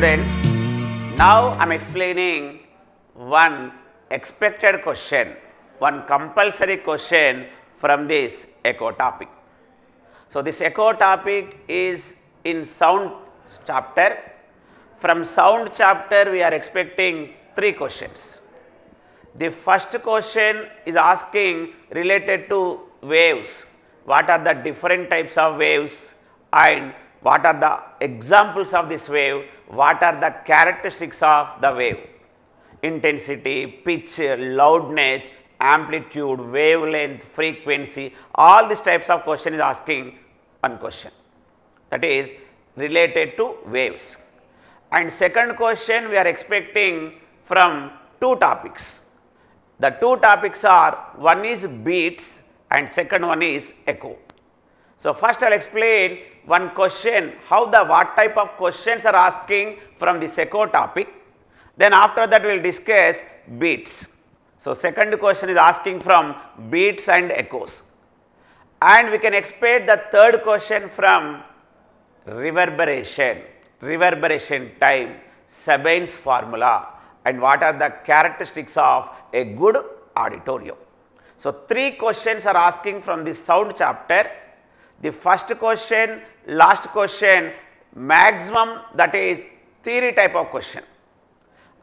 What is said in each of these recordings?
Students, now I am explaining one expected question, one compulsory question from this echo topic. So, this echo topic is in sound chapter. From sound chapter we are expecting 3 questions. The first question is asking related to waves. What are the different types of waves and what are the examples of this wave? What are the characteristics of the wave? Intensity, pitch, loudness, amplitude, wavelength, frequency, all these types of question is asking one question, that is related to waves. And second question we are expecting from 2 topics. The 2 topics are, one is beats and second one is echo. So, first I will explain one question, how what type of questions are asking from this echo topic. Then after that we will discuss beats. So, second question is asking from beats and echoes. And we can expect the third question from reverberation, reverberation time, Sabine's formula, and what are the characteristics of a good auditorium. So, 3 questions are asking from this sound chapter. The first question, last question, maximum, that is theory type of question,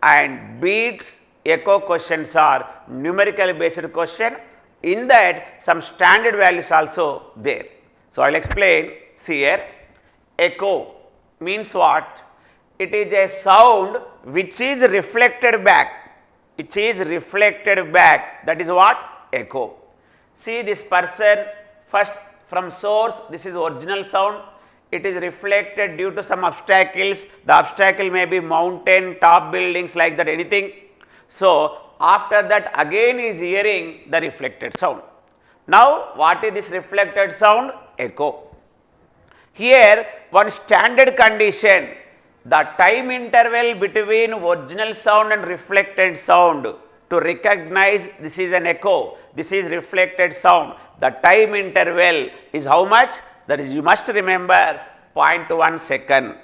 and beats, echo questions are numerical based question. In that some standard values also there. So, I will explain. See here, echo means what? It is a sound which is reflected back. It is reflected back, that is what? Echo. See this person, first from source, this is original sound, it is reflected due to some obstacles. The obstacle may be mountain, top buildings, like that, anything. So, after that again is hearing the reflected sound. Now, what is this reflected sound? Echo. Here one standard condition, the time interval between original sound and reflected sound, to recognize this is an echo, this is reflected sound, the time interval is how much? That is, you must remember 0.1 second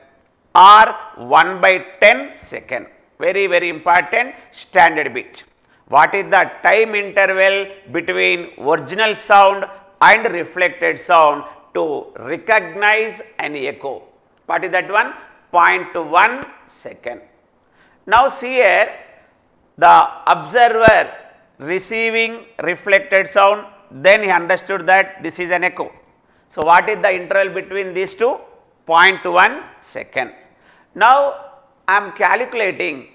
or 1/10 second. Very, very important standard bit. What is the time interval between original sound and reflected sound to recognize an echo? What is that one? 0.1 second. Now, see here, the observer receiving reflected sound, then he understood that this is an echo. So, what is the interval between these two? 0.1 second. Now, I am calculating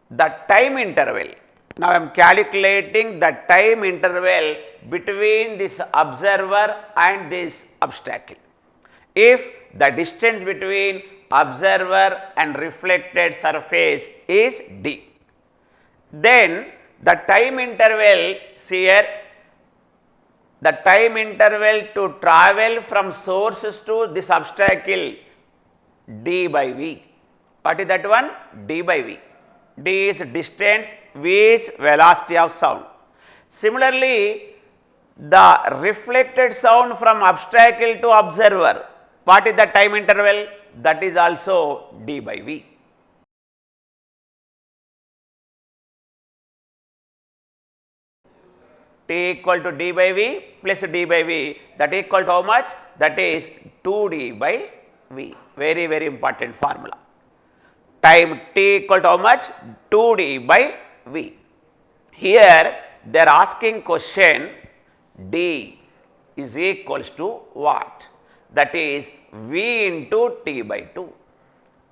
the time interval. Now, I am calculating the time interval between this observer and this obstacle. If the distance between observer and reflected surface is d, then the time interval, see here, the time interval to travel from sources to this obstacle, d by v. What is that one? D by v. D is distance, v is velocity of sound. Similarly, the reflected sound from obstacle to observer, what is the time interval? That is also d by v. T equal to d by v plus d by v, that equal to how much? That is 2d by v. Very, very important formula. Time t equal to how much? 2d by v. Here they are asking question, d is equals to what? That is v into t by 2.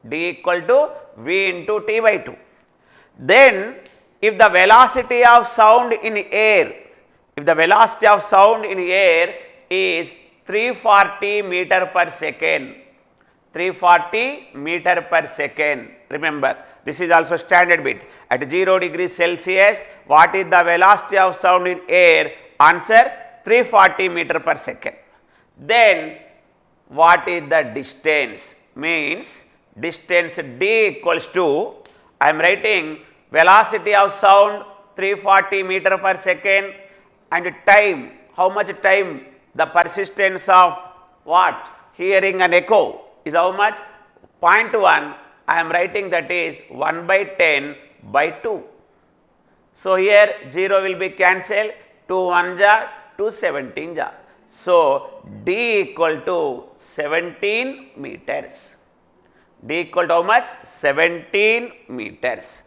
D equal to v into t by 2. Then if the velocity of sound in air, if the velocity of sound in air is 340 meter per second, 340 meter per second, remember this is also standard bit. At 0 degrees Celsius, what is the velocity of sound in air? Answer, 340 meter per second. Then what is the distance? Means distance d equals to, I am writing velocity of sound 340 meter per second, and time, how much time? The persistence of what? Hearing an echo is how much? 0.1 I am writing that is 1 by 10 by 2. So, here 0 will be cancelled, 2 1 ja, 2 17 ja. So, D equal to 17 meters. D equal to how much? 17 meters.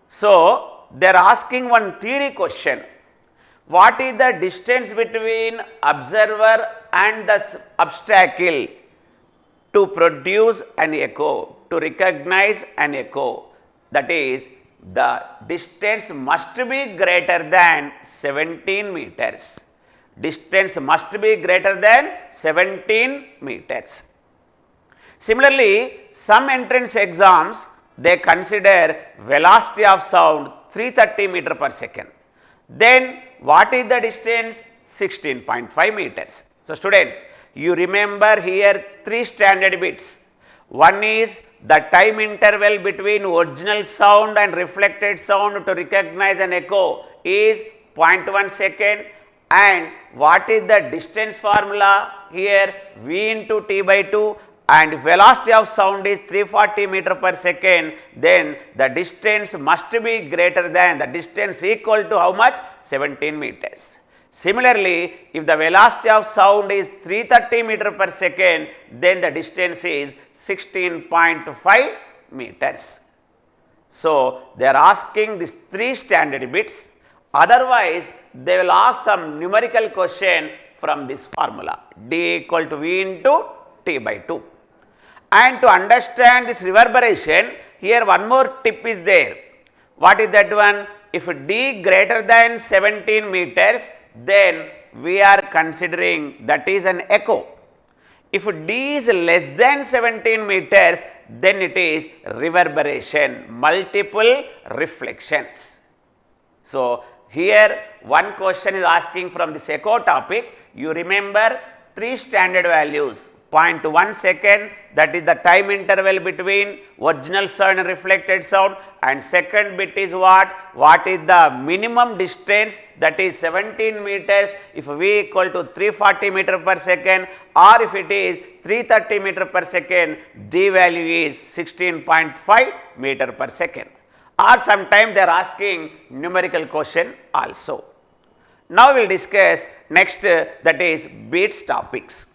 So, they are asking one theory question. What is the distance between observer and the obstacle to produce an echo, to recognize an echo? That is, the distance must be greater than 17 meters. Distance must be greater than 17 meters. Similarly, some entrance exams, they consider velocity of sound 330 meter per second. Then what is the distance? 16.5 meters. So, students, you remember here 3 standard bits. One is the time interval between original sound and reflected sound to recognize an echo is 0.1 second, and what is the distance formula here? V into T by 2, and velocity of sound is 340 meter per second, then the distance must be greater than, the distance equal to how much? 17 meters. Similarly, if the velocity of sound is 330 meter per second, then the distance is 16.5 meters. So, they are asking these 3 standard bits, otherwise they will ask some numerical question from this formula, D equal to V into T by 2. And to understand this reverberation, here one more tip is there. What is that one? If D greater than 17 meters, then we are considering that is an echo. If D is less than 17 meters, then it is reverberation, multiple reflections. So, here one question is asking from this echo topic. You remember 3 standard values, 0.1 second, that is the time interval between original sound and reflected sound, and second bit is what? What is the minimum distance, that is 17 meters if V equal to 340 meter per second, or if it is 330 meter per second, D value is 16.5 meter per second, or sometime they are asking numerical question also. Now, we will discuss next, that is beats topics.